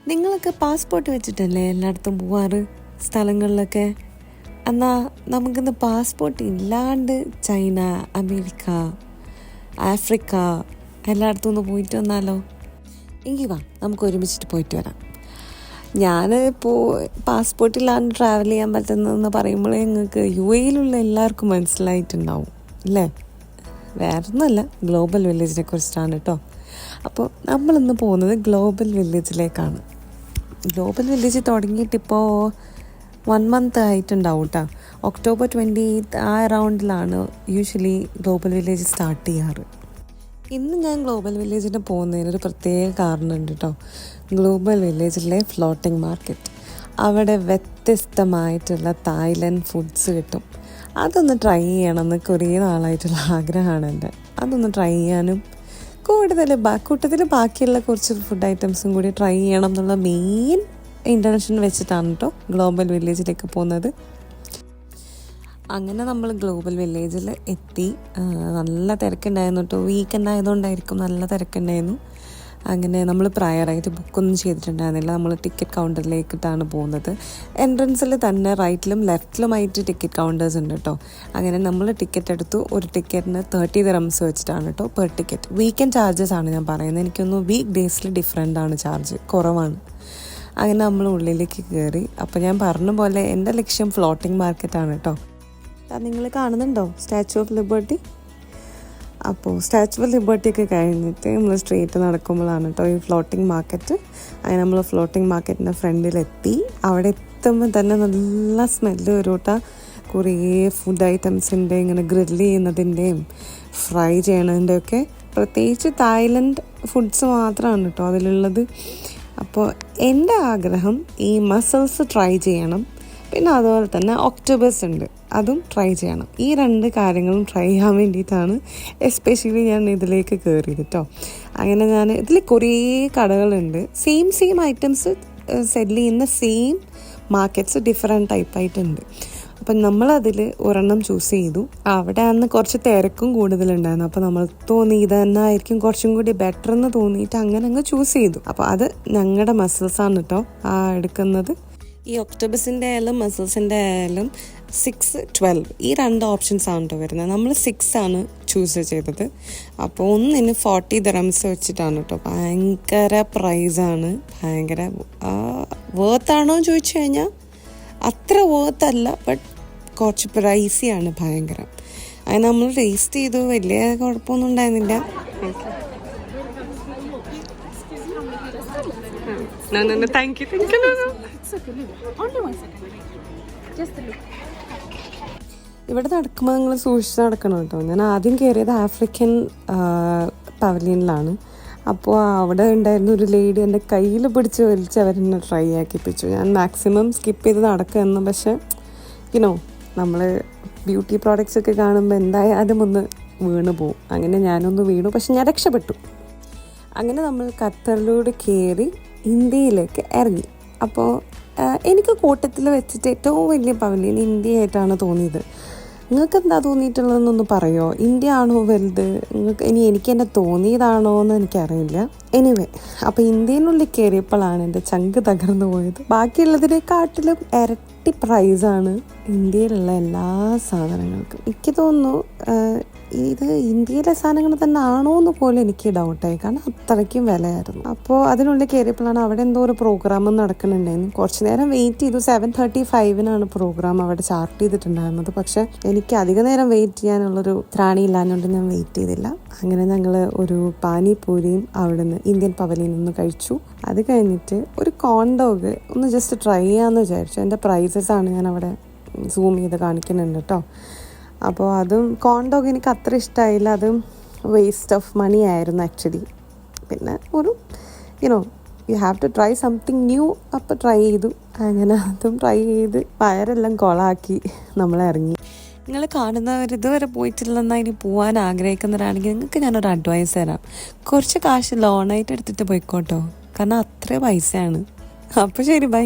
നിങ്ങളൊക്കെ പാസ്പോർട്ട് വെച്ചിട്ടല്ലേ എല്ലായിടത്തും പോവാറ് സ്ഥലങ്ങളിലൊക്കെ? എന്നാൽ നമുക്കിന്ന് പാസ്പോർട്ട് ഇല്ലാണ്ട് ചൈന, അമേരിക്ക, ആഫ്രിക്ക എല്ലായിടത്തും ഒന്ന് പോയിട്ട് വന്നാലോ? എങ്കിൽ വാ, നമുക്ക് ഒരുമിച്ചിട്ട് പോയിട്ട് വരാം. ഞാൻ ഇപ്പോൾ പാസ്പോർട്ട് ഇല്ലാണ്ട് ട്രാവൽ ചെയ്യാൻ പറ്റുന്നതെന്ന് പറയുമ്പോഴേ നിങ്ങൾക്ക് UAE എല്ലാവർക്കും മനസ്സിലായിട്ടുണ്ടാവും അല്ലേ? വേറൊന്നുമല്ല, ഗ്ലോബൽ വില്ലേജിനെ കുറിച്ചിട്ടാണ് കേട്ടോ. അപ്പോൾ നമ്മളിന്ന് പോകുന്നത് ഗ്ലോബൽ വില്ലേജിലേക്കാണ്. ഗ്ലോബൽ വില്ലേജ് തുടങ്ങിയിട്ടിപ്പോൾ 1 month ആയിട്ടുണ്ടാവും കേട്ടോ. October 28 ആ അറൗണ്ടിലാണ് യൂഷ്വലി ഗ്ലോബൽ വില്ലേജ് സ്റ്റാർട്ട് ചെയ്യാറ്. ഇന്ന് ഞാൻ ഗ്ലോബൽ വില്ലേജിന് പോകുന്നതിനൊരു പ്രത്യേക കാരണമുണ്ട് കേട്ടോ. ഗ്ലോബൽ വില്ലേജിലെ ഫ്ലോട്ടിംഗ് മാർക്കറ്റ്, അവിടെ വ്യത്യസ്തമായിട്ടുള്ള തായ്ലൻഡ് ഫുഡ്സ് കിട്ടും. അതൊന്ന് ട്രൈ ചെയ്യണമെന്ന് കുറേ നാളായിട്ടുള്ള ആഗ്രഹമാണ് എൻ്റെ. അതൊന്ന് ട്രൈ ചെയ്യാനും കൂട്ടത്തിൽ ബാക്കിയുള്ള കുറച്ച് ഫുഡ് ഐറ്റംസും കൂടി ട്രൈ ചെയ്യണം എന്നുള്ള മെയിൻ ഇൻറ്റൻഷൻ വെച്ചിട്ടാണ് കേട്ടോ ഗ്ലോബൽ വില്ലേജിലേക്ക് പോകുന്നത്. അങ്ങനെ നമ്മൾ ഗ്ലോബൽ വില്ലേജിൽ എത്തി. നല്ല തിരക്കുണ്ടായിരുന്നു കേട്ടോ. വീക്കെൻഡ് ആയതുകൊണ്ടായിരിക്കും നല്ല തിരക്കുണ്ടായിരുന്നു. അങ്ങനെ നമ്മൾ പ്രയറായിട്ട് ബുക്കൊന്നും ചെയ്തിട്ടുണ്ടായിരുന്നില്ല. നമ്മൾ ടിക്കറ്റ് കൗണ്ടറിലേക്കിട്ടാണ് പോകുന്നത്. എൻട്രൻസിൽ തന്നെ റൈറ്റിലും ലെഫ്റ്റിലുമായിട്ട് ടിക്കറ്റ് കൗണ്ടേഴ്സ് ഉണ്ട് കേട്ടോ. അങ്ങനെ നമ്മൾ ടിക്കറ്റ് എടുത്തു. ഒരു ടിക്കറ്റിന് 30 dirhams വെച്ചിട്ടാണ് കേട്ടോ പെർ ടിക്കറ്റ്. വീക്കെൻഡ് ചാർജസ് ആണ് ഞാൻ പറയുന്നത്. എനിക്കൊന്ന് വീക്ക് ഡേയ്സിൽ ഡിഫറെൻ്റ് ആണ്, ചാർജ് കുറവാണ്. അങ്ങനെ നമ്മൾ ഉള്ളിലേക്ക് കയറി. അപ്പോൾ ഞാൻ പറഞ്ഞ പോലെ എൻ്റെ ലക്ഷ്യം ഫ്ലോട്ടിംഗ് മാർക്കറ്റാണ് കേട്ടോ. നിങ്ങൾ കാണുന്നുണ്ടോ സ്റ്റാച്യു ഓഫ് ലിബർട്ടി? അപ്പോൾ സ്റ്റാച്യു ഓഫ് ലിബർട്ടി ഒക്കെ കഴിഞ്ഞിട്ട് നമ്മൾ സ്ട്രീറ്റ് നടക്കുമ്പോഴാണ് കേട്ടോ ഈ ഫ്ലോട്ടിംഗ് മാർക്കറ്റ്. അങ്ങനെ നമ്മൾ ഫ്ലോട്ടിംഗ് മാർക്കറ്റിൻ്റെ ഫ്രണ്ടിലെത്തി. അവിടെ എത്തുമ്പോൾ തന്നെ നല്ല സ്മെല്ല് വരും കേട്ടോ. കുറേ ഫുഡ് ഐറ്റംസിൻ്റെ ഇങ്ങനെ ഗ്രില്ല് ചെയ്യുന്നതിൻ്റെയും ഫ്രൈ ചെയ്യണതിൻ്റെയൊക്കെ, പ്രത്യേകിച്ച് തായ്ലൻഡ് ഫുഡ്സ് മാത്രമാണ് കേട്ടോ അതിലുള്ളത്. അപ്പോൾ എൻ്റെ ആഗ്രഹം ഈ മസിൽസ് ട്രൈ ചെയ്യണം. പിന്നെ അതുപോലെ തന്നെ ഒക്ടോബസ് ഉണ്ട്, അതും ട്രൈ ചെയ്യണം. ഈ 2 കാര്യങ്ങളും ട്രൈ ചെയ്യാൻ വേണ്ടിയിട്ടാണ് എസ്പെഷ്യലി ഞാൻ ഇതിലേക്ക് കയറിയത് കേട്ടോ. അങ്ങനെ ഞാൻ ഇതിൽ കുറേ കടകളുണ്ട്. സെയിം ഐറ്റംസ് സെല്ല് ചെയ്യുന്ന സെയിം മാർക്കറ്റ്സ് ഡിഫറെൻറ്റ് ടൈപ്പായിട്ടുണ്ട്. അപ്പം നമ്മളതിൽ ഒരെണ്ണം ചൂസ് ചെയ്തു. അവിടെ അന്ന് കുറച്ച് തിരക്കും കൂടുതലുണ്ടായിരുന്നു. അപ്പോൾ നമ്മൾ തോന്നി ഇത് തന്നെ ആയിരിക്കും കുറച്ചും കൂടി ബെറ്റർ എന്ന് തോന്നിയിട്ട് അങ്ങനെ അങ്ങ് ചൂസ് ചെയ്തു. അപ്പോൾ അത് ഞങ്ങളുടെ മസിൽസാണ് കേട്ടോ എടുക്കുന്നത്. ഈ ഒക്ടോബസിൻ്റെ ആയാലും മസിൽസിൻ്റെ ആയാലും 6, 12 ഈ 2 ഓപ്ഷൻസ് ആണ് കേട്ടോ വരുന്നത്. നമ്മൾ 6 ആണ് ചൂസ് ചെയ്തത്. അപ്പോൾ ഒന്നിന് 40 dirhams വെച്ചിട്ടാണ് കേട്ടോ. ഭയങ്കര പ്രൈസാണ്. ഭയങ്കര വേർത്താണോ എന്ന് ചോദിച്ചു കഴിഞ്ഞാൽ അത്ര വേർത്തല്ല, ബട്ട് കുറച്ച് പ്രൈസിയാണ് ഭയങ്കര. അത് നമ്മൾ ടേസ്റ്റ് ചെയ്തു, വലിയ കുഴപ്പമൊന്നും ഉണ്ടായിരുന്നില്ല. Thank you. ഇവിടെ നടക്കുമ്പോൾ നിങ്ങൾ സൂക്ഷിച്ച് നടക്കണം കേട്ടോ. ഞാൻ ആദ്യം കയറിയത് ആഫ്രിക്കൻ പവലിയനിലാണ്. അപ്പോൾ അവിടെ ഉണ്ടായിരുന്ന ഒരു ലേഡി എൻ്റെ കയ്യിൽ പിടിച്ച് വലിച്ച് അവരെന്നെ ട്രൈ ആക്കിപ്പിച്ചു. ഞാൻ മാക്സിമം സ്കിപ്പ് ചെയ്ത് നടക്കുമെന്ന്. പക്ഷേ നമ്മൾ ബ്യൂട്ടി പ്രോഡക്റ്റ്സ് ഒക്കെ കാണുമ്പോൾ എന്തായാലും ഒന്ന് വീണ് പോവും. അങ്ങനെ ഞാനൊന്ന് വീണു, പക്ഷെ ഞാൻ രക്ഷപ്പെട്ടു. അങ്ങനെ നമ്മൾ ഖത്തറിലൂടെ കയറി ഇന്ത്യയിലേക്ക് ഇറങ്ങി. അപ്പോൾ എനിക്ക് കൂട്ടത്തിൽ വെച്ചിട്ട് ഏറ്റവും വലിയ പവലിയൻ ഇന്ത്യയായിട്ടാണ് തോന്നിയത്. നിങ്ങൾക്ക് എന്താ തോന്നിയിട്ടുള്ളതെന്നൊന്ന് പറയുമോ? ഇന്ത്യ ആണോ വലുത്? എനിക്ക് എന്നെ തോന്നിയതാണോ എന്ന് എനിക്കറിയില്ല. എനിവേ, അപ്പോൾ ഇന്ത്യയിനുള്ളിൽ കയറിയപ്പോഴാണ് എൻ്റെ ചങ്ക് തകർന്നു പോയത്. ബാക്കിയുള്ളതിനെക്കാട്ടിലും ഇരട്ടി പ്രൈസാണ് ഇന്ത്യയിലുള്ള എല്ലാ സാധനങ്ങൾക്കും. എനിക്ക് തോന്നുന്നു ഇത് ഇന്ത്യയിലെ സാധനങ്ങൾ തന്നെ ആണോ എന്ന് പോലും എനിക്ക് ഡൗട്ടായി, കാരണം അത്രയ്ക്കും വിലയായിരുന്നു. അപ്പോൾ അതിനുള്ളിൽ കയറിയപ്പോഴാണ് അവിടെ എന്തോ ഒരു പ്രോഗ്രാം നടക്കുന്നുണ്ടായിരുന്നു. കുറച്ച് നേരം വെയിറ്റ് ചെയ്തു. 7:35 പ്രോഗ്രാം അവിടെ ചാർട്ട് ചെയ്തിട്ടുണ്ടായിരുന്നത്. പക്ഷെ എനിക്ക് അധിക നേരം വെയിറ്റ് ചെയ്യാനുള്ളൊരു ത്രാണിയില്ലാഞ്ഞുകൊണ്ട് ഞാൻ വെയിറ്റ് ചെയ്തില്ല. അങ്ങനെ ഞങ്ങൾ ഒരു പാനിപൂരിയും അവിടെ നിന്ന് ഇന്ത്യൻ പവലിയനിൽ നിന്ന് കഴിച്ചു. അത് കഴിഞ്ഞിട്ട് ഒരു കോൺഡോഗ് ഒന്ന് ജസ്റ്റ് ട്രൈ ചെയ്യാമെന്ന് വിചാരിച്ചു. എൻ്റെ പ്രൈസസാണ് ഞാൻ അവിടെ സൂം ചെയ്ത് കാണിക്കുന്നുണ്ട് കേട്ടോ. അപ്പോൾ അതും കോൺഡോഗ് എനിക്ക് അത്ര ഇഷ്ടമായില്ല. അതും വേസ്റ്റ് ഓഫ് മണി ആയിരുന്നു ആക്ച്വലി. പിന്നെ ഒരു you have to try something new. അപ്പോൾ ട്രൈ ചെയ്തു. അങ്ങനെ അതും ട്രൈ ചെയ്ത് വയറെല്ലാം കൊളാക്കി നമ്മൾ ഇറങ്ങി. നിങ്ങൾ കാണുന്നവർ ഇതുവരെ പോയിട്ടില്ലെന്നാൽ ഇനി പോകാൻ ആഗ്രഹിക്കുന്നവരാണെങ്കിൽ നിങ്ങൾക്ക് ഞാനൊരു അഡ്വൈസ് തരാം. കുറച്ച് കാശ് ലോണായിട്ട് എടുത്തിട്ട് പോയിക്കോട്ടോ, കാരണം അത്ര പൈസയാണ്. അപ്പോൾ ശരി, ബൈ.